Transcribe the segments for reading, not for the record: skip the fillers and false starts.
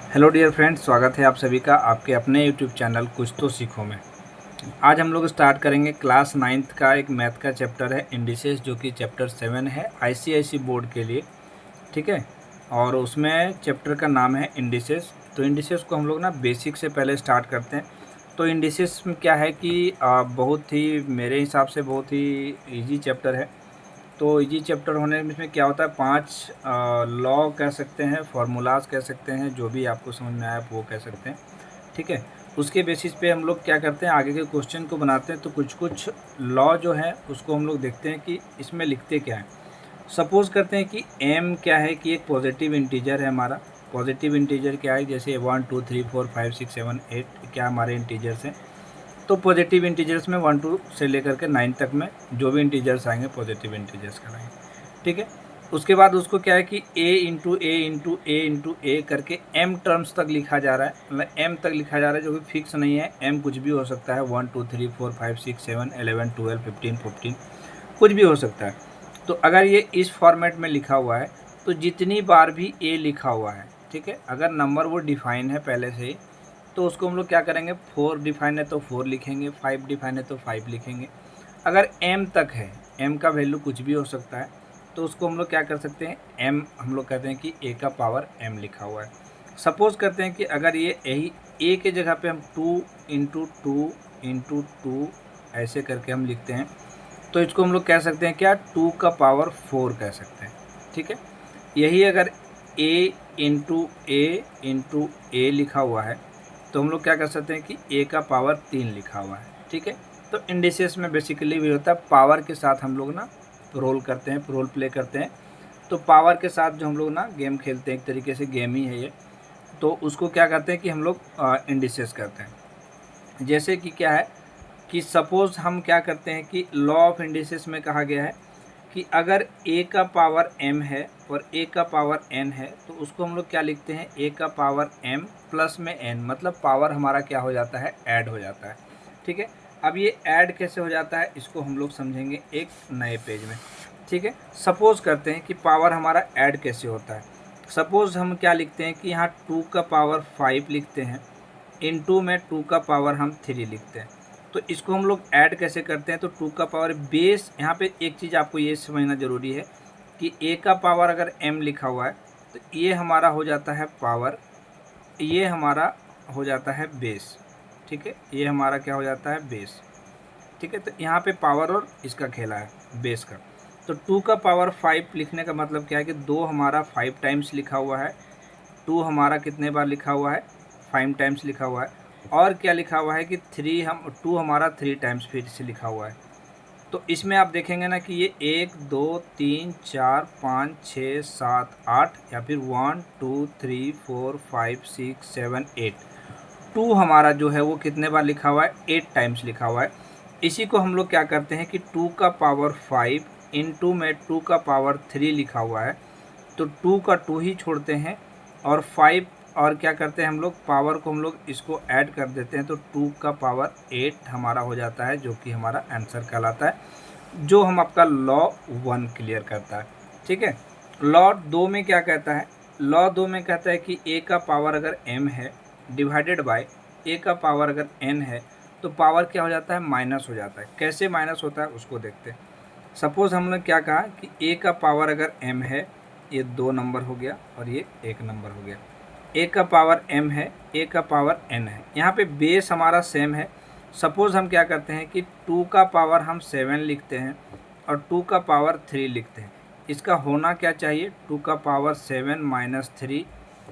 Hello dear friends, स्वागत है आप सभी का आपके अपने यूट्यूब चैनल कुछ तो सीखो में। आज हम लोग स्टार्ट करेंगे क्लास 9th का एक मैथ का चैप्टर है इंडिसेस, जो कि चैप्टर 7 है आईसीआईसी बोर्ड के लिए। ठीक है, और उसमें चैप्टर का नाम है इंडिसेस। तो इंडिसेस को हम लोग ना बेसिक से पहले स्टार्ट करते हैं। तो इंडिसेस में क्या है कि बहुत ही मेरे हिसाब से बहुत ही ईजी चैप्टर है। तो इजी चैप्टर होने में इसमें क्या होता है, 5 लॉ कह सकते हैं, फार्मूलाज कह सकते हैं, जो भी आपको समझ में आया वो कह सकते हैं। ठीक है, उसके बेसिस पे हम लोग क्या करते हैं, आगे के क्वेश्चन को बनाते हैं। तो कुछ कुछ लॉ जो है उसको हम लोग देखते हैं कि इसमें लिखते क्या है। सपोज़ करते हैं कि m क्या है कि एक पॉजिटिव इंटीजर है हमारा। पॉजिटिव इंटीजर क्या है, जैसे 1 2 3 4 5 6 7 8 क्या हमारे इंटीजर्स हैं। तो पॉजिटिव इंटीजर्स में 1 2 से लेकर के 9 तक में जो भी इंटीजर्स आएंगे पॉजिटिव इंटीजर्स कराएंगे। ठीक है, उसके बाद उसको क्या है कि a into a into a into a करके m टर्म्स तक लिखा जा रहा है, मतलब m तक लिखा जा रहा है, जो कि फिक्स नहीं है। m कुछ भी हो सकता है, 1 2 3 4 5 6 7 11 12 15 14 कुछ भी हो सकता है। तो अगर ये इस फॉर्मेट में लिखा हुआ है तो जितनी बार भी a लिखा हुआ है, ठीक है, अगर नंबर वो डिफाइन है पहले से ही, तो उसको हम लोग क्या करेंगे, 4 डिफाइन है तो 4 लिखेंगे, 5 डिफाइन है तो 5 लिखेंगे। अगर m तक है, m का वैल्यू कुछ भी हो सकता है, तो उसको हम लोग क्या कर सकते हैं, m हम लोग कहते हैं कि a का पावर m लिखा हुआ है। सपोज़ करते हैं कि अगर ये यही a के जगह पे हम 2 इंटू टू इंटू टू ऐसे करके हम लिखते हैं, तो इसको हम लोग कह सकते हैं क्या, 2 का पावर 4 कह सकते हैं। ठीक है, यही अगर a इंटू ए लिखा हुआ है तो हम लोग क्या कर सकते हैं कि a का पावर 3 लिखा हुआ है। ठीक है, तो इंडिसेस में बेसिकली भी होता है पावर के साथ हम लोग ना रोल करते हैं, रोल प्ले करते हैं। तो पावर के साथ जो हम लोग ना गेम खेलते हैं, एक तरीके से गेम ही है ये, तो उसको क्या करते हैं कि हम लोग इंडिसेस करते हैं। जैसे कि क्या है कि सपोज़ हम क्या करते हैं कि लॉ ऑफ इंडिसेस में कहा गया है कि अगर a का पावर m है और a का पावर n है, तो उसको हम लोग क्या लिखते हैं, a का पावर m प्लस में n, मतलब पावर हमारा क्या हो जाता है, ऐड हो जाता है। ठीक है, अब ये ऐड कैसे हो जाता है इसको हम लोग समझेंगे एक नए पेज में। ठीक है, सपोज़ करते हैं कि पावर हमारा ऐड कैसे होता है। सपोज़ हम क्या लिखते हैं कि यहाँ 2 का पावर 5 लिखते हैं, इनटू में 2 का पावर हम 3 लिखते हैं। तो इसको हम लोग ऐड कैसे करते हैं, तो 2 का पावर बेस, यहाँ पे एक चीज़ आपको ये समझना ज़रूरी है कि a का पावर अगर m लिखा हुआ है तो ये हमारा हो जाता है पावर, ये हमारा हो जाता है बेस। ठीक है, ये हमारा क्या हो जाता है, बेस। ठीक है, तो यहाँ पे पावर और इसका खेला है बेस का। तो 2 का पावर 5 लिखने का मतलब क्या है कि 2 हमारा 5 टाइम्स लिखा हुआ है, 2 हमारा कितने बार लिखा हुआ है, 5 टाइम्स लिखा हुआ है। और क्या लिखा हुआ है कि 2 हमारा 3 टाइम्स फिर से लिखा हुआ है। तो इसमें आप देखेंगे ना कि ये 1 2 3 4 5 6 7 8 या फिर 1 2 3 4 5 6 7 8, 2 हमारा जो है वो कितने बार लिखा हुआ है, 8 टाइम्स लिखा हुआ है। इसी को हम लोग क्या करते हैं कि 2 का पावर 5 इंटू में 2 का पावर 3 लिखा हुआ है, तो 2 का 2 ही छोड़ते हैं और 5 और क्या करते हैं हम लोग, पावर को हम लोग इसको ऐड कर देते हैं, तो 2 का पावर 8 हमारा हो जाता है, जो कि हमारा आंसर कहलाता है, जो हम आपका लॉ 1 क्लियर करता है। ठीक है, लॉ 2 में क्या कहता है, लॉ 2 में कहता है कि a का पावर अगर m है डिवाइडेड बाय a का पावर अगर n है, तो पावर क्या हो जाता है, माइनस हो जाता है। कैसे माइनस होता है उसको देखते हैं। सपोज़ हमने क्या कहा कि a का पावर अगर m है, ये 2 नंबर हो गया और ये 1 नंबर हो गया। a का पावर m है, a का पावर n है, यहाँ पे बेस हमारा सेम है। सपोज़ हम क्या करते हैं कि 2 का पावर हम 7 लिखते हैं और 2 का पावर 3 लिखते हैं। इसका होना क्या चाहिए, 2 का पावर 7 माइनस 3,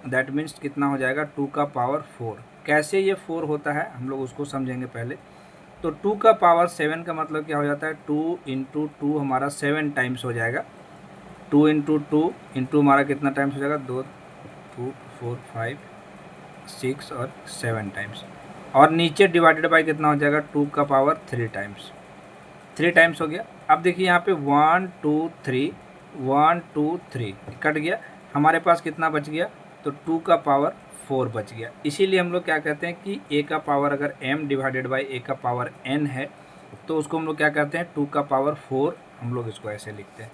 दैट मीन्स कितना हो जाएगा, 2 का पावर 4। कैसे ये 4 होता है हम लोग उसको समझेंगे पहले। तो 2 का पावर 7 का मतलब क्या हो जाता है, 2 इंटू टू हमारा 7 टाइम्स हो जाएगा। 2 इंटू टू इंटू हमारा कितना टाइम्स हो जाएगा, 2 2 4 5 6 और 7 टाइम्स। और नीचे डिवाइडेड बाय कितना हो जाएगा, 2 का पावर 3 टाइम्स, 3 टाइम्स हो गया। अब देखिए यहाँ पे 1 2 3 1 2 3 कट गया, हमारे पास कितना बच गया, तो 2 का पावर 4 बच गया। इसीलिए हम लोग क्या कहते हैं कि a का पावर अगर m डिवाइडेड बाई a का पावर n है, तो उसको हम लोग क्या कहते हैं, 2 का पावर 4, हम लोग इसको ऐसे लिखते हैं।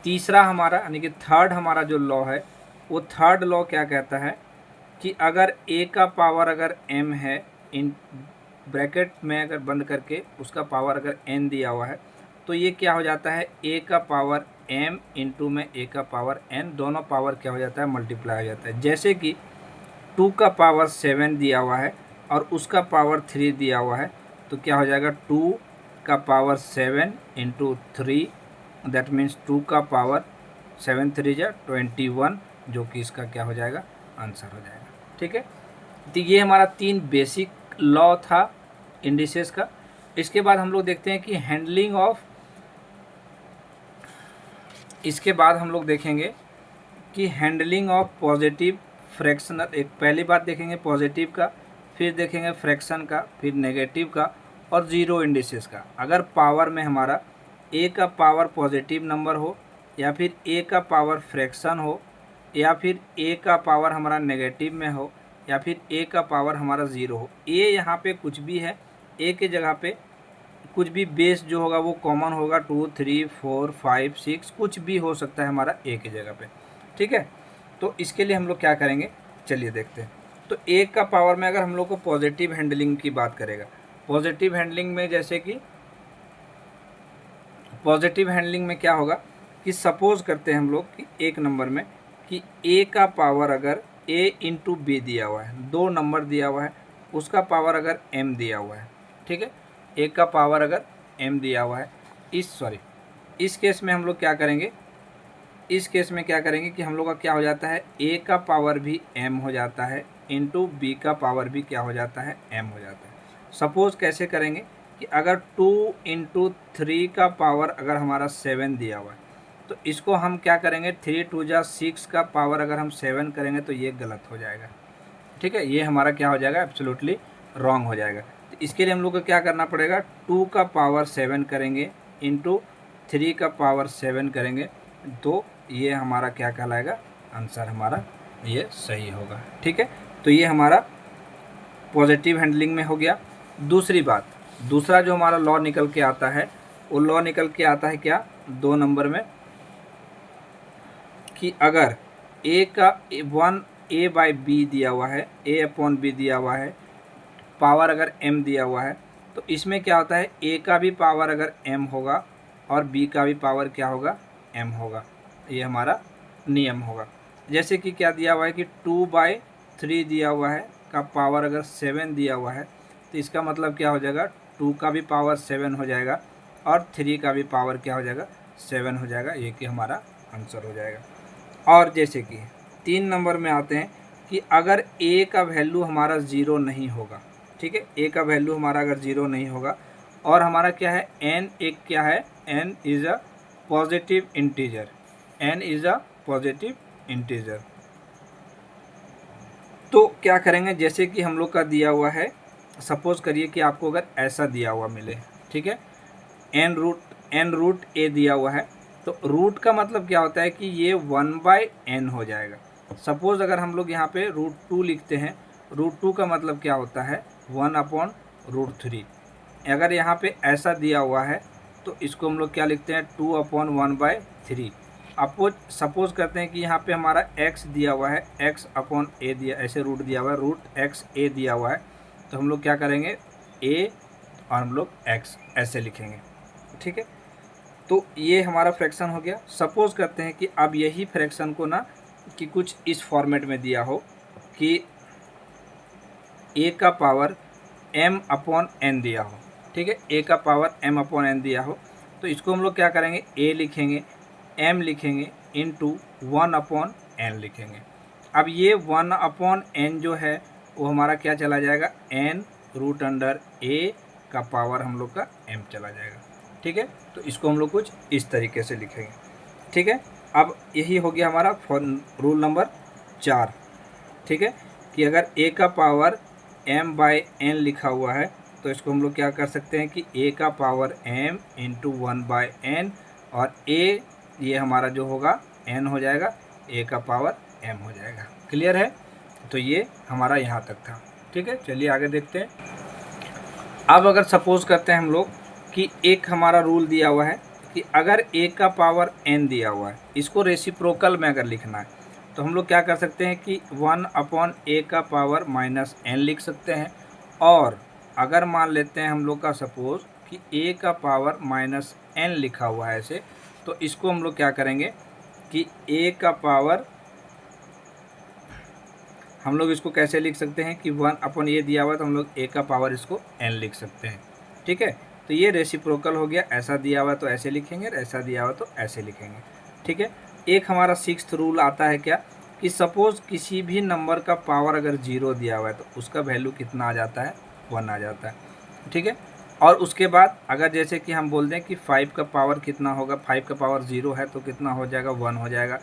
तीसरा हमारा यानी कि थर्ड हमारा जो लॉ है, वो थर्ड लॉ क्या कहता है कि अगर a का पावर अगर m है, इन ब्रैकेट में अगर बंद करके उसका पावर अगर n दिया हुआ है, तो ये क्या हो जाता है, a का पावर m इंटू में a का पावर n, दोनों पावर क्या हो जाता है, मल्टीप्लाई हो जाता है। जैसे कि 2 का पावर 7 दिया हुआ है और उसका पावर 3 दिया हुआ है, तो क्या हो जाएगा, 2 का पावर 7 इंटू 3, दैट मीन्स 2 का पावर 7 3 जा 21, जो कि इसका क्या हो जाएगा, आंसर हो जाएगा। ठीक है, तो ये हमारा 3 बेसिक लॉ था इंडिसेस का। इसके बाद हम लोग देखते हैं कि हैंडलिंग ऑफ, इसके बाद हम लोग देखेंगे कि हैंडलिंग ऑफ पॉजिटिव फ्रैक्शनल, एक पहली बात देखेंगे पॉजिटिव का, फिर देखेंगे फ्रैक्शन का, फिर नेगेटिव का और ज़ीरो इंडिसेस का। अगर पावर में हमारा a का पावर पॉजिटिव नंबर हो, या फिर a का पावर फ्रैक्शन हो, या फिर a का पावर हमारा नेगेटिव में हो, या फिर a का पावर हमारा ज़ीरो हो, a यहाँ पे कुछ भी है, a के जगह पे कुछ भी बेस जो होगा वो कॉमन होगा, 2 3 4 5 6 कुछ भी हो सकता है हमारा a की जगह पे। ठीक है, तो इसके लिए हम लोग क्या करेंगे, चलिए देखते हैं। तो a का पावर में अगर हम लोग को पॉजिटिव हैंडलिंग की बात करेगा, पॉजिटिव हैंडलिंग में जैसे कि पॉजिटिव हैंडलिंग में क्या होगा कि सपोज करते हैं हम लोग कि एक नंबर में कि a का पावर अगर a इंटू बी दिया हुआ है, 2 नंबर दिया हुआ है, उसका पावर अगर m दिया हुआ है। ठीक है, a का पावर अगर m दिया हुआ है, इस केस में हम लोग क्या करेंगे, इस केस में क्या करेंगे कि हम लोग का क्या हो जाता है, a का पावर भी m हो जाता है इंटू बी का पावर भी क्या हो जाता है, m हो जाता है। सपोज कैसे करेंगे कि अगर 2 इंटू 3 का पावर अगर हमारा 7 दिया हुआ है, तो इसको हम क्या करेंगे, 3 2 जा 6 का पावर अगर हम 7 करेंगे तो ये गलत हो जाएगा। ठीक है, ये हमारा क्या हो जाएगा, एब्सोल्युटली रॉन्ग हो जाएगा। तो इसके लिए हम लोग को क्या करना पड़ेगा, 2 का पावर 7 करेंगे इंटू 3 का पावर 7 करेंगे, तो ये हमारा क्या कहलाएगा, आंसर हमारा ये सही होगा। ठीक है, तो ये हमारा पॉजिटिव हैंडलिंग में हो गया। दूसरी बात, दूसरा जो हमारा लॉ निकल के आता है, वो लॉ निकल के आता है क्या, 2 नंबर में, कि अगर a का 1 a बाई बी दिया हुआ है, a अपॉन बी दिया हुआ है, पावर अगर m दिया हुआ है, तो इसमें क्या होता है, a का भी पावर अगर m होगा और b का भी पावर क्या होगा, m होगा। ये हमारा नियम होगा। जैसे कि क्या दिया हुआ है कि 2/3 दिया हुआ है का पावर अगर 7 दिया हुआ है, तो इसका मतलब क्या हो जाएगा, 2 का भी पावर 7 हो जाएगा और 3 का भी पावर क्या हो जाएगा, 7 हो जाएगा। ये कि हमारा आंसर हो जाएगा। और जैसे कि 3 नंबर में आते हैं कि अगर a का वैल्यू हमारा 0 नहीं होगा, ठीक है, a का वैल्यू हमारा अगर 0 नहीं होगा और हमारा क्या है, n एक क्या है, n is a positive integer, n is a positive integer, तो क्या करेंगे, जैसे कि हम लोग का दिया हुआ है, सपोज करिए कि आपको अगर ऐसा दिया हुआ मिले, ठीक है, n रूट a दिया हुआ है, तो रूट का मतलब क्या होता है कि ये 1/n हो जाएगा। सपोज अगर हम लोग यहाँ पे √2 लिखते हैं, √2 का मतलब क्या होता है, 1/√3। अगर यहाँ पे ऐसा दिया हुआ है तो इसको हम लोग क्या लिखते हैं, 2/1/3। अपोज सपोज करते हैं कि यहाँ पे हमारा x दिया हुआ है, x/a दिया, ऐसे रूट दिया हुआ है, √xa दिया हुआ है, तो हम लोग क्या करेंगे, a और हम लोग x ऐसे लिखेंगे। ठीक है, तो ये हमारा फ्रैक्शन हो गया। सपोज करते हैं कि अब यही फ्रैक्शन को ना कि कुछ इस फॉर्मेट में दिया हो कि a का पावर m/n दिया हो, ठीक है, a का पावर m/n दिया हो, तो इसको हम लोग क्या करेंगे, a लिखेंगे, m लिखेंगे इंटू 1/n लिखेंगे। अब ये 1/n जो है वो हमारा क्या चला जाएगा, n√a का पावर हम लोग का m चला जाएगा। ठीक है, तो इसको हम लोग कुछ इस तरीके से लिखेंगे। ठीक है, अब यही हो गया हमारा रूल नंबर 4। ठीक है, कि अगर a का पावर m/n लिखा हुआ है तो इसको हम लोग क्या कर सकते हैं कि a का पावर m इंटू 1/n और a ये हमारा जो होगा n हो जाएगा, a का पावर m हो जाएगा। क्लियर है, तो ये हमारा यहाँ तक था। ठीक है, चलिए आगे देखते हैं। अब अगर सपोज करते हैं हम लोग कि एक हमारा रूल दिया हुआ है कि अगर a का पावर n दिया हुआ है, इसको रेसिप्रोकल में अगर लिखना है तो हम लोग क्या कर सकते हैं कि 1/a का पावर -n लिख सकते हैं। और अगर मान लेते हैं हम लोग का सपोज कि a का पावर -n लिखा हुआ है ऐसे, तो इसको हम लोग क्या करेंगे कि a का पावर, हम लोग इसको कैसे लिख सकते हैं कि 1/a दिया हुआ है तो हम लोग a का पावर इसको n लिख सकते हैं। ठीक है, तो ये रेसिप्रोकल हो गया, ऐसा दिया हुआ तो ऐसे लिखेंगे, ऐसा दिया हुआ तो ऐसे लिखेंगे। ठीक है, एक हमारा 6th रूल आता है क्या कि सपोज किसी भी नंबर का पावर अगर 0 दिया हुआ है तो उसका वैल्यू कितना आ जाता है, 1 आ जाता है। ठीक है, और उसके बाद अगर जैसे कि हम बोल दें कि 5 का पावर कितना होगा, 5 का पावर 0 है तो कितना हो जाएगा, 1 हो जाएगा।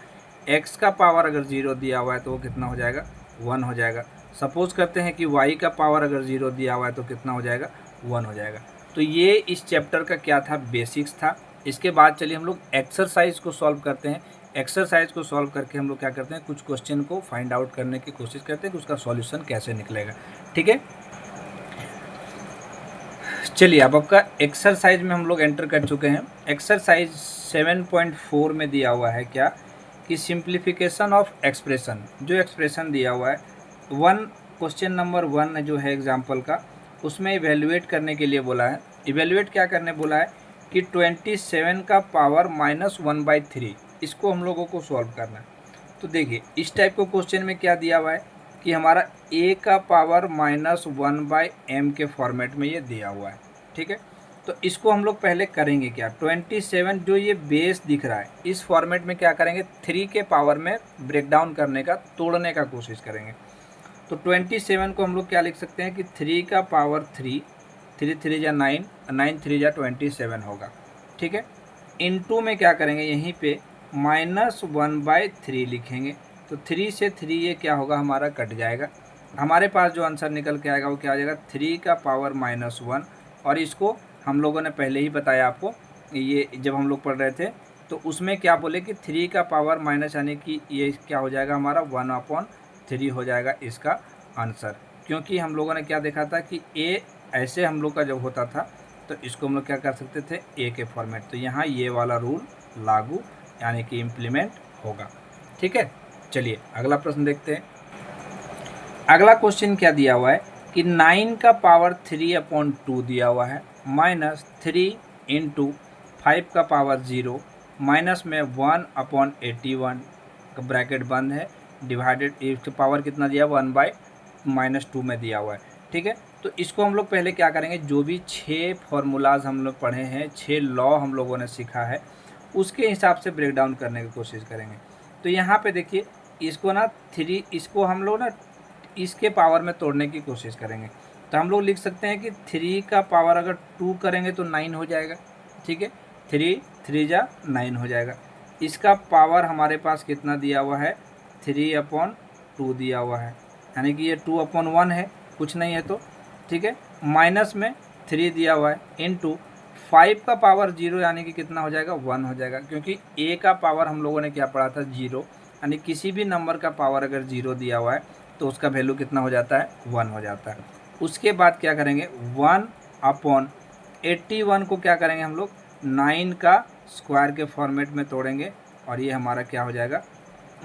x का पावर अगर 0 दिया हुआ है तो वो कितना हो जाएगा, 1 हो जाएगा। सपोज करते हैं कि y का पावर अगर 0 दिया हुआ है तो कितना हो जाएगा, 1 हो जाएगा। तो ये इस चैप्टर का क्या था, बेसिक्स था। इसके बाद चलिए हम लोग एक्सरसाइज को सॉल्व करते हैं। एक्सरसाइज को सॉल्व करके हम लोग क्या करते हैं, कुछ क्वेश्चन को फाइंड आउट करने की कोशिश करते हैं कि उसका सॉल्यूशन कैसे निकलेगा। ठीक है, चलिए अब आपका एक्सरसाइज में हम लोग एंटर कर चुके हैं। एक्सरसाइज 7.4 में दिया हुआ है क्या कि सिंप्लीफिकेशन ऑफ एक्सप्रेशन, जो एक्सप्रेशन दिया हुआ है क्वेश्चन नंबर 1 जो है एग्जाम्पल का, उसमें इवेल्युएट करने के लिए बोला है। इवेल्युएट क्या करने बोला है कि 27 का पावर -1/3, इसको हम लोगों को सॉल्व करना है। तो देखिए इस टाइप को क्वेश्चन में क्या दिया हुआ है कि हमारा a का पावर -1/m के फॉर्मेट में ये दिया हुआ है। ठीक है, तो इसको हम लोग पहले करेंगे क्या, 27 जो ये बेस दिख रहा है इस फॉर्मेट में क्या करेंगे, 3 के पावर में ब्रेक डाउन करने का, तोड़ने का कोशिश करेंगे। तो 27 को हम लोग क्या लिख सकते हैं कि 3 का पावर 3, 3 3 जा 9, 9 3 जा 27 होगा। ठीक है, इनटू में क्या करेंगे, यहीं पे -1/3 लिखेंगे। तो 3 से 3 ये क्या होगा, हमारा कट जाएगा। हमारे पास जो आंसर निकल के आएगा वो क्या आ जाएगा, 3 का पावर -1। और इसको हम लोगों ने पहले ही बताया आपको, ये जब हम लोग पढ़ रहे थे तो उसमें क्या बोले कि 3 का पावर माइनस यानी कि ये क्या हो जाएगा, हमारा 1/3 हो जाएगा इसका आंसर। क्योंकि हम लोगों ने क्या देखा था कि ए ऐसे हम लोग का जब होता था तो इसको हम लोग क्या कर सकते थे, ए के फॉर्मेट। तो यहाँ ये वाला रूल लागू यानी कि इम्प्लीमेंट होगा। ठीक है, चलिए अगला प्रश्न देखते हैं। अगला क्वेश्चन क्या दिया हुआ है कि 9 का पावर 3/2 दिया हुआ है, -3 × 5 का पावर 0, माइनस में 1/81 का ब्रैकेट बंद है, डिवाइडेड इसका पावर कितना दिया, 1/-2 में दिया हुआ है। ठीक है, तो इसको हम लोग पहले क्या करेंगे, जो भी 6 फार्मूलाज हम लोग पढ़े हैं, 6 लॉ हम लोगों ने सीखा है, उसके हिसाब से ब्रेक डाउन करने की कोशिश करेंगे। तो यहाँ पे देखिए इसको ना 3, इसको हम लोग ना इसके पावर में तोड़ने की कोशिश करेंगे। तो हम लोग लिख सकते हैं कि 3 का पावर अगर 2 करेंगे तो 9 हो जाएगा। ठीक है, 3 3 जा 9 हो जाएगा। इसका पावर हमारे पास कितना दिया हुआ है, 3/2 दिया हुआ है, यानी कि ये 2/1 है, कुछ नहीं है तो। ठीक है, माइनस में 3 दिया हुआ है, इनटू 5 का पावर 0 यानी कि कितना हो जाएगा, 1 हो जाएगा। क्योंकि a का पावर हम लोगों ने क्या पढ़ा था, 0, यानी किसी भी नंबर का पावर अगर 0 दिया हुआ है तो उसका वैल्यू कितना हो जाता है, 1 हो जाता है। उसके बाद क्या करेंगे, 1/81 को क्या करेंगे हम लोग, 9 का स्क्वायर के फॉर्मेट में तोड़ेंगे और ये हमारा क्या हो जाएगा,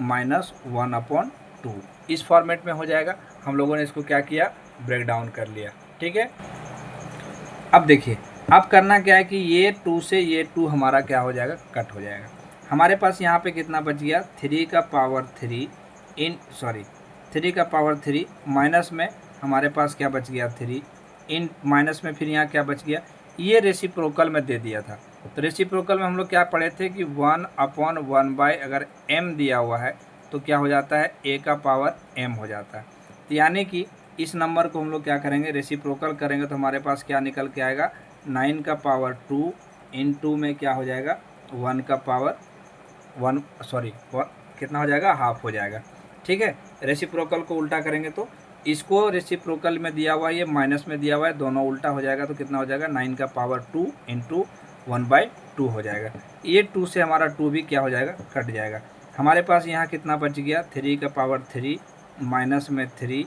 -1/2 इस फॉर्मेट में हो जाएगा। हम लोगों ने इसको क्या किया, ब्रेक डाउन कर लिया। ठीक है, अब देखिए अब करना क्या है कि ये 2 से ये 2 हमारा क्या हो जाएगा, कट हो जाएगा। हमारे पास यहाँ पे कितना बच गया, 3 का पावर 3 माइनस में हमारे पास क्या बच गया, 3 इन माइनस में फिर यहाँ क्या बच गया, ये रेसिप्रोकल में दे दिया था। तो रेसिप्रोकल में हम लोग क्या पढ़े थे कि 1/1 अगर m दिया हुआ है तो क्या हो जाता है, a का पावर m हो जाता है। तो यानी कि इस नंबर को हम लोग क्या करेंगे, रेसिप्रोकल करेंगे तो हमारे पास क्या निकल के आएगा, 9 का पावर 2 इन 2 में क्या हो जाएगा, 1 का पावर 1 कितना हो जाएगा, हाफ हो जाएगा। ठीक है, रेसिप्रोकल को उल्टा करेंगे तो इसको रेसिप्रोकल में दिया हुआ है, ये माइनस में दिया हुआ है, दोनों उल्टा हो जाएगा तो कितना हो जाएगा, 9 का पावर 2 × 1/2 हो जाएगा। ये 2 से हमारा 2 भी क्या हो जाएगा, कट जाएगा। हमारे पास यहाँ कितना बच गया, 3 का पावर 3 माइनस में 3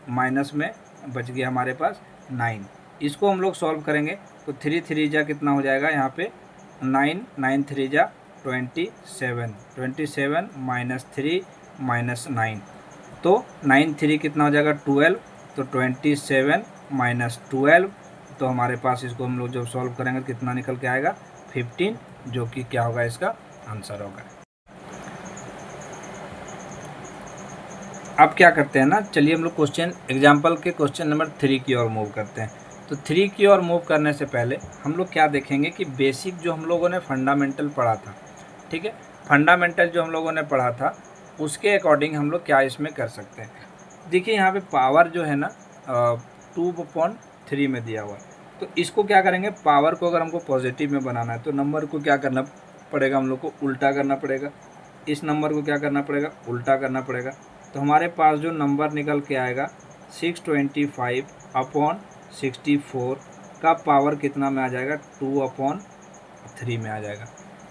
माइनस में बच गया हमारे पास 9। इसको हम लोग सॉल्व करेंगे तो 3 3 जा कितना हो जाएगा, यहाँ पे 9 9 3 जा 27 27 -3 माइनस 9, तो 9 3 कितना हो जाएगा 12, तो 27 माइनस 12, तो हमारे पास इसको हम लोग जब सॉल्व करेंगे तो कितना निकल के आएगा 15, जो कि क्या होगा इसका आंसर होगा। अब क्या करते हैं ना, चलिए हम लोग क्वेश्चन एग्जाम्पल के क्वेश्चन नंबर 3 की ओर मूव करते हैं। तो 3 की ओर मूव करने से पहले हम लोग क्या देखेंगे कि बेसिक जो हम लोगों ने फंडामेंटल पढ़ा था, ठीक है, फंडामेंटल जो हम लोगों ने पढ़ा था उसके अकॉर्डिंग हम लोग क्या इसमें कर सकते हैं। देखिए यहाँ पे पावर जो है ना 2/3 में दिया हुआ है, तो इसको क्या करेंगे, पावर को अगर हमको पॉजिटिव में बनाना है तो नंबर को क्या करना पड़ेगा, हम लोग को उल्टा करना पड़ेगा। इस नंबर को क्या करना पड़ेगा, उल्टा करना पड़ेगा। तो हमारे पास जो नंबर निकल के आएगा 625/64 का पावर कितना में आ जाएगा, 2/3 में आ जाएगा।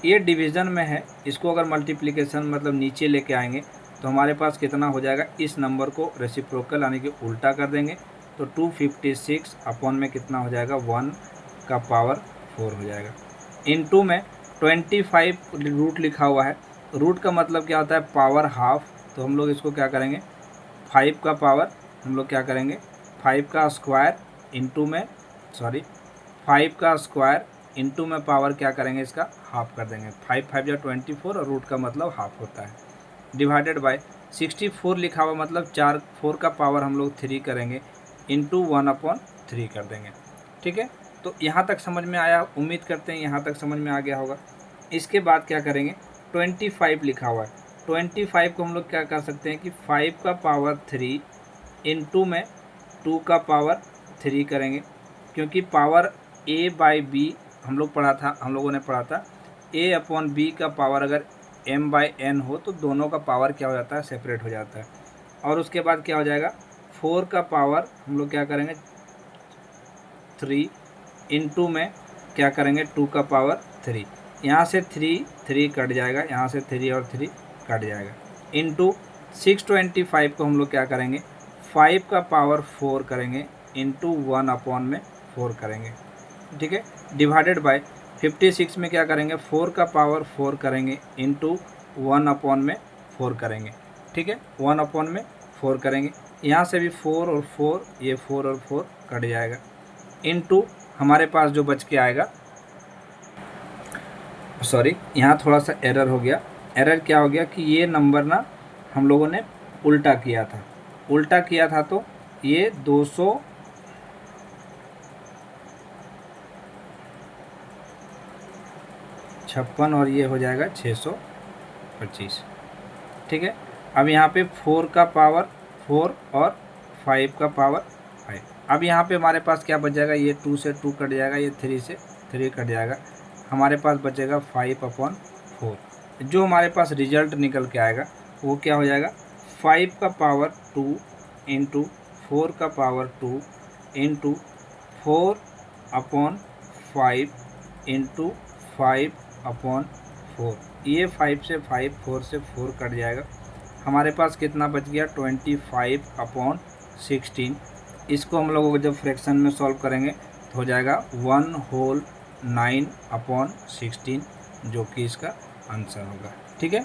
ये डिवीज़न में है, इसको अगर मल्टीप्लिकेशन मतलब नीचे लेके आएंगे तो हमारे पास कितना हो जाएगा, इस नंबर को रेसिप्रोकल यानी कि उल्टा कर देंगे तो 256 अपॉन में कितना हो जाएगा 1 का पावर 4 हो जाएगा। इनटू में 25 रूट लिखा हुआ है, रूट का मतलब क्या होता है, पावर हाफ, तो हम लोग इसको क्या करेंगे 5 का पावर हम लोग क्या करेंगे 5 का स्क्वायर इंटू में 5 का स्क्वायर इंटू में पावर क्या करेंगे इसका हाफ कर देंगे। 5 5 या 24 और रूट का मतलब हाफ होता है, डिवाइडेड बाय 64 लिखा हुआ मतलब 4 का पावर हम लोग 3 करेंगे इंटू 1/3 कर देंगे। ठीक है, तो यहाँ तक समझ में आया, उम्मीद करते हैं यहाँ तक समझ में आ गया होगा। इसके बाद क्या करेंगे 25 लिखा हुआ है, 25 को हम लोग क्या कर सकते हैं कि 5 का पावर 3 इंटू में 2 का पावर 3 करेंगे, क्योंकि पावर a/b हम लोगों ने पढ़ा था a/b का पावर अगर m/n हो तो दोनों का पावर क्या हो जाता है, सेपरेट हो जाता है। और उसके बाद क्या हो जाएगा 4 का पावर हम लोग क्या करेंगे 3 इंटू में क्या करेंगे 2 का पावर 3, यहाँ से 3 कट जाएगा, यहाँ से 3 और 3 कट जाएगा, इंटू 625 को हम लोग क्या करेंगे 5 का पावर 4 करेंगे इंटू 1/4 करेंगे। ठीक है, डिवाइडेड बाय 56 में क्या करेंगे 4 का पावर 4 करेंगे इंटू 1/4 करेंगे। ठीक है, 1/4 करेंगे, यहाँ से भी 4 और 4, ये 4 और 4 कट जाएगा, इंटू हमारे पास जो बच के आएगा, सॉरी यहाँ थोड़ा सा एरर हो गया। एरर क्या हो गया कि ये नंबर ना हम लोगों ने उल्टा किया था, तो ये 256 और ये हो जाएगा 625। ठीक है, अब यहाँ पे 4 का पावर 4 और 5 का पावर 5। अब यहाँ पे हमारे पास क्या बच जाएगा, ये 2 से 2 कट जाएगा, ये 3 से 3 कट जाएगा, हमारे पास बचेगा 5/4। जो हमारे पास रिजल्ट निकल के आएगा वो क्या हो जाएगा 5 का पावर 2 इंटू 4 का पावर 2 इंटू 4/5 इंटू 5/4। ये 5 से 5, 4 से 4 कट जाएगा, हमारे पास कितना बच गया 25/16। इसको हम लोगों को जब फ्रैक्शन में सॉल्व करेंगे तो हो जाएगा 1/9/16, जो कि इसका आंसर होगा। ठीक है,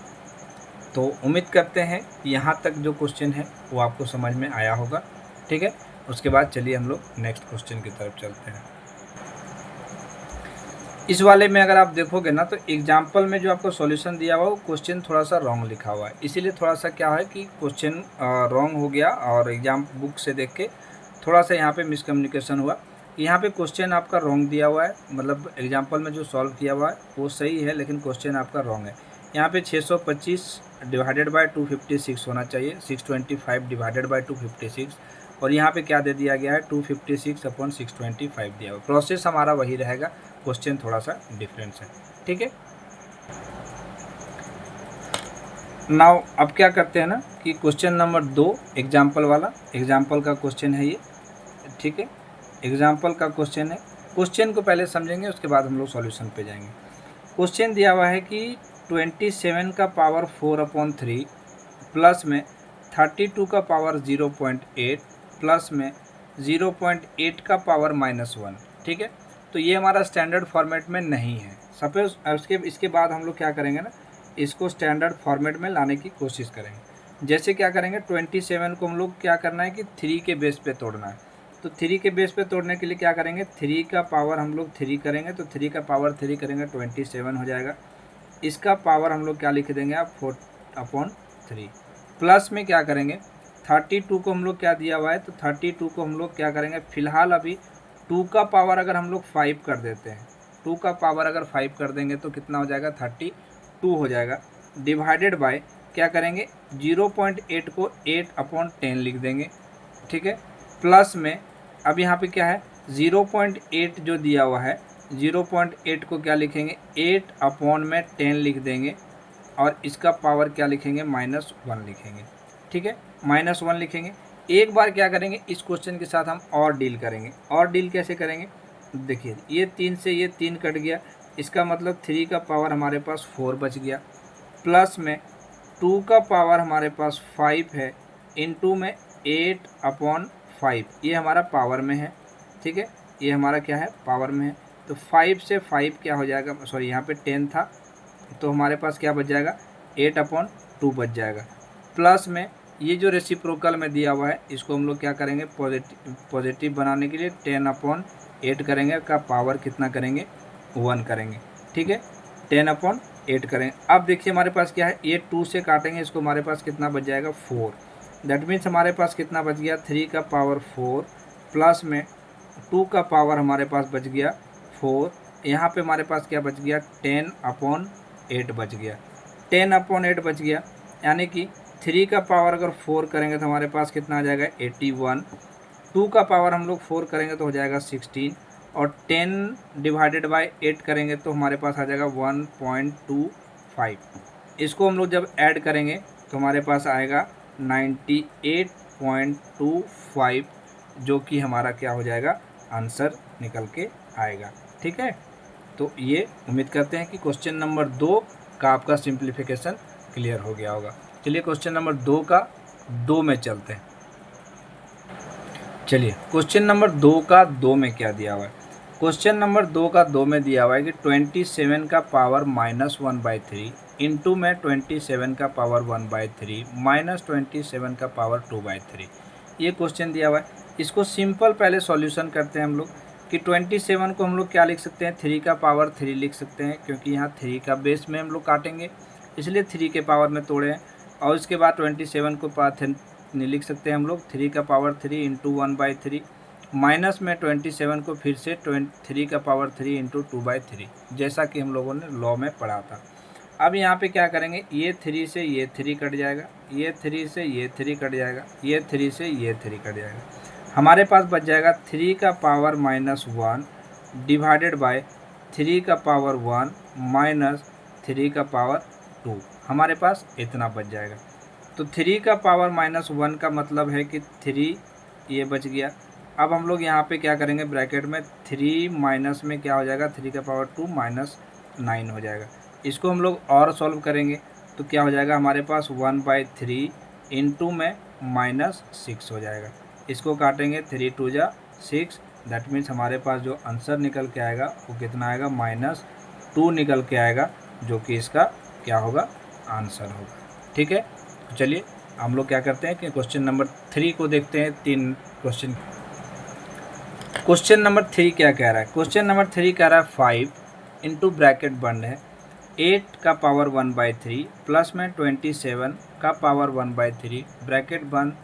तो उम्मीद करते हैं यहाँ तक जो क्वेश्चन है वो आपको समझ में आया होगा। ठीक है, उसके बाद चलिए हम लोग नेक्स्ट क्वेश्चन की तरफ चलते हैं। इस वाले में अगर आप देखोगे ना तो एग्जाम्पल में जो आपको सॉल्यूशन दिया हुआ वो क्वेश्चन थोड़ा सा रॉन्ग लिखा हुआ है, इसीलिए थोड़ा सा क्या है कि क्वेश्चन रॉन्ग हो गया और एग्जाम बुक से देख के थोड़ा सा यहाँ पे मिसकम्युनिकेशन हुआ। यहाँ पे क्वेश्चन आपका रॉन्ग दिया हुआ है, मतलब एग्जाम्पल में जो सॉल्व किया हुआ है वो सही है लेकिन क्वेश्चन आपका रॉन्ग है। यहाँ पे 625 डिवाइडेड बाय 256 होना चाहिए, 625 डिवाइडेड बाय 256, और यहाँ पे क्या दे दिया गया है 256/625 दिया हुआ। प्रोसेस हमारा वही रहेगा, क्वेश्चन थोड़ा सा डिफरेंस है। ठीक है, नाउ अब क्या करते हैं ना कि क्वेश्चन नंबर 2 एग्जाम्पल वाला, एग्जाम्पल का क्वेश्चन है ये। ठीक है, एग्जाम्पल का क्वेश्चन है, क्वेश्चन को पहले समझेंगे उसके बाद हम लोग सॉल्यूशन पे जाएंगे। क्वेश्चन दिया हुआ है कि 27 का पावर 4/3 प्लस में 32 का पावर 0.8 प्लस में 0.8 का पावर -1। ठीक है, तो ये हमारा स्टैंडर्ड फॉर्मेट में नहीं है। सपोज इसके बाद हम लोग क्या करेंगे ना, इसको स्टैंडर्ड फॉर्मेट में लाने की कोशिश करेंगे। जैसे क्या करेंगे 27 को हम लोग क्या करना है कि 3 के बेस पे तोड़ना है। तो 3 के बेस पे तोड़ने के लिए क्या करेंगे, 3 का पावर हम लोग 3 करेंगे, तो 3 का पावर 3 करेंगे 27 हो जाएगा। इसका पावर हम लोग क्या लिख देंगे आप 4/3। प्लस में क्या करेंगे 32 को हम लोग क्या दिया हुआ है, तो 32 को हम लोग क्या करेंगे, फिलहाल अभी 2 का पावर अगर हम लोग 5 कर देते हैं, 2 का पावर अगर 5 कर देंगे तो कितना हो जाएगा 32 हो जाएगा। डिवाइडेड बाय क्या करेंगे 0.8 को 8/10 लिख देंगे, ठीक है। प्लस में अब यहाँ पे क्या है 0.8 जो दिया हुआ है, 0.8 को क्या लिखेंगे 8/10 लिख देंगे, और इसका पावर क्या लिखेंगे -1 लिखेंगे, ठीक है, -1 लिखेंगे। एक बार क्या करेंगे इस क्वेश्चन के साथ हम और डील करेंगे। और डील कैसे करेंगे, देखिए ये 3 से ये 3 कट गया, इसका मतलब 3 का पावर हमारे पास 4 बच गया। प्लस में 2 का पावर हमारे पास 5 है, इनटू में 8/5 ये हमारा पावर में है, ठीक है, ये हमारा क्या है पावर में है। तो 5 से 5 क्या हो जाएगा, सॉरी यहाँ पे 10 था, तो हमारे पास क्या बच जाएगा 8/2 बच जाएगा। प्लस में ये जो रेसिप्रोकल में दिया हुआ है इसको हम लोग क्या करेंगे पॉजिटिव बनाने के लिए 10/8 करेंगे, का पावर कितना करेंगे 1 करेंगे, ठीक है, 10/8 करेंगे। अब देखिए हमारे पास क्या है, ये 2 से काटेंगे इसको, हमारे पास कितना बच जाएगा 4। दैट मीन्स हमारे पास कितना बच गया 3 का पावर 4, प्लस में 2 का पावर हमारे पास बच गया 4, यहाँ पे हमारे पास क्या बच गया 10/8 बच गया, 10/8 बच गया। यानी कि 3 का पावर अगर 4 करेंगे तो हमारे पास कितना आ जाएगा 81, 2 का पावर हम लोग 4 करेंगे तो हो जाएगा 16, और 10 डिवाइडेड बाय 8 करेंगे तो हमारे पास आ जाएगा 1.25। इसको हम लोग जब ऐड करेंगे तो हमारे पास आएगा 98.25, जो कि हमारा क्या हो जाएगा आंसर निकल के आएगा, ठीक है। तो ये उम्मीद करते हैं कि क्वेश्चन नंबर 2 का आपका सिंप्लीफिकेशन क्लियर हो गया होगा। चलिए क्वेश्चन नंबर 2 का 2 में चलते हैं। चलिए क्वेश्चन नंबर 2 का 2 में क्या दिया हुआ है। क्वेश्चन नंबर 2 का 2 में दिया हुआ है कि 27 का पावर -1/3 इंटू में 27 का पावर 1/3 -27 का पावर 2/3, ये क्वेश्चन दिया हुआ है। इसको सिंपल पहले सॉल्यूशन करते हैं हम लोग कि 27 को हम लोग क्या लिख सकते हैं 3 का पावर 3 लिख सकते हैं, क्योंकि यहाँ 3 का बेस में हम लोग काटेंगे इसलिए 3 के पावर में तोड़े हैं। और उसके बाद 27 को नहीं लिख सकते हैं हम लोग 3 का पावर 3 इंटू 1/3, माइनस में 27 को फिर से 3 का पावर 3 इंटू 2/3, जैसा कि हम लोगों ने लॉ में पढ़ा था। अब यहाँ पे क्या करेंगे, ये 3 से ये 3 कट जाएगा, ये 3 से ये 3 कट जाएगा, ये 3 से ये 3 कट जाएगा, हमारे पास बच जाएगा 3 का पावर -1 डिवाइडेड बाय 3 का पावर 1 माइनस 3 का पावर 2, हमारे पास इतना बच जाएगा। तो 3 का पावर -1 का मतलब है कि 3 ये बच गया। अब हम लोग यहाँ पे क्या करेंगे ब्रैकेट में 3 माइनस में क्या हो जाएगा 3 का पावर 2 -9 हो जाएगा। इसको हम लोग और सॉल्व करेंगे तो क्या हो जाएगा हमारे पास 1/3 इंटू में -6 हो जाएगा। इसको काटेंगे 3 2 जा 6, दैट मीन्स हमारे पास जो आंसर निकल के आएगा वो कितना आएगा -2 निकल के आएगा, जो कि इसका क्या होगा आंसर होगा, ठीक है। तो चलिए हम लोग क्या करते हैं कि क्वेश्चन नंबर 3 को देखते हैं। 3 क्वेश्चन नंबर 3 क्या कह रहा है, क्वेश्चन नंबर 3 कह रहा है 5 इंटू ब्रैकेट बंद है 8 का पावर 1/3 प्लस में 27 का पावर 1/3 ब्रैकेट बंद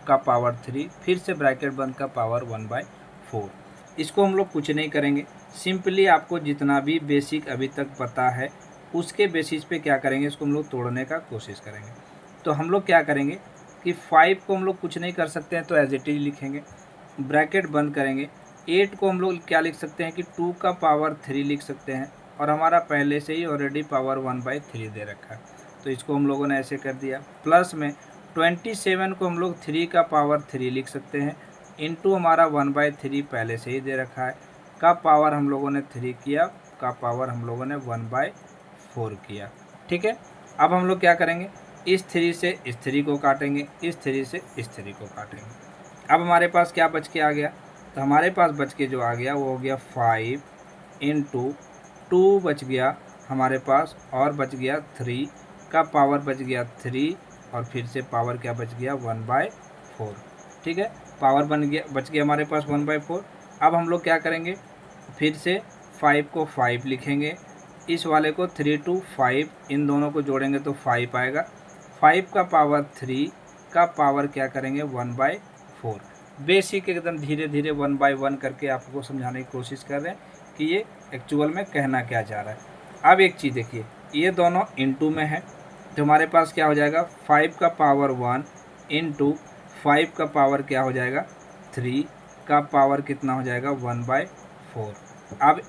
का पावर 3 फिर से ब्रैकेट बंद का पावर 1/4। इसको हम लोग कुछ नहीं करेंगे, सिंपली आपको जितना भी बेसिक अभी तक पता है उसके बेसिस पे क्या करेंगे, इसको हम लोग तोड़ने का कोशिश करेंगे। तो हम लोग क्या करेंगे कि 5 को हम लोग कुछ नहीं कर सकते हैं तो एज इट इज लिखेंगे, ब्रैकेट बंद करेंगे। 8 को हम लोग क्या लिख सकते हैं कि 2 का पावर 3 लिख सकते हैं, और हमारा पहले से ही ऑलरेडी पावर 1/3 दे रखा है तो इसको हम लोगों ने ऐसे कर दिया। प्लस में 27 को हम लोग 3 का पावर 3 लिख सकते हैं, इंटू हमारा 1/3 पहले से ही दे रखा है, का पावर हम लोगों ने 3 किया, का पावर हम लोगों ने 1/4 किया, ठीक है। अब हम लोग क्या करेंगे, इस 3 से इस 3 को काटेंगे, इस 3 से इस 3 को काटेंगे। अब हमारे पास क्या बच के आ गया, तो हमारे पास बच के जो आ गया वो हो गया 5 इंटू 2 बच गया हमारे पास, और बच गया 3 का पावर बच गया 3 और फिर से पावर क्या बच गया 1/4। ठीक है, पावर बच गया हमारे पास 1/4। अब हम लोग क्या करेंगे, फिर से 5 को 5 लिखेंगे, इस वाले को 3 to 5, इन दोनों को जोड़ेंगे तो 5 आएगा। 5 का पावर 3 का पावर क्या करेंगे 1/4। बेसिक एकदम धीरे धीरे 1/1 करके आपको समझाने की कोशिश कर रहे हैं कि ये एक्चुअल में कहना क्या चाह रहा है। अब एक चीज़ देखिए, ये दोनों इनटू में है तो हमारे पास क्या हो जाएगा 5 का पावर 1 इंटू 5 का पावर क्या हो जाएगा 3 का पावर कितना हो जाएगा 1/4। अब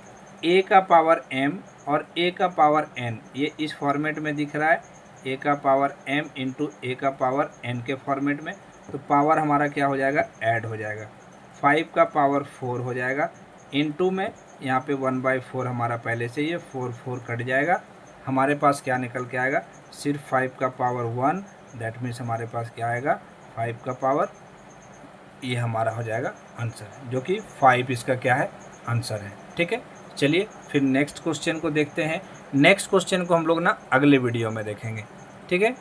a का पावर m और a का पावर n, ये इस फॉर्मेट में दिख रहा है, a का पावर m इंटू a का पावर n के फॉर्मेट में, तो पावर हमारा क्या हो जाएगा ऐड हो जाएगा। 5 का पावर 4 हो जाएगा इंटू में यहाँ पे 1/4 हमारा पहले से ये 4 कट जाएगा, हमारे पास क्या निकल के आएगा सिर्फ 5 का पावर 1, दैट मीन्स हमारे पास क्या आएगा 5 का पावर, ये हमारा हो जाएगा आंसर, जो कि 5 इसका क्या है आंसर है। ठीक है, चलिए फिर नेक्स्ट क्वेश्चन को देखते हैं। नेक्स्ट क्वेश्चन को हम लोग ना अगले वीडियो में देखेंगे। ठीक है।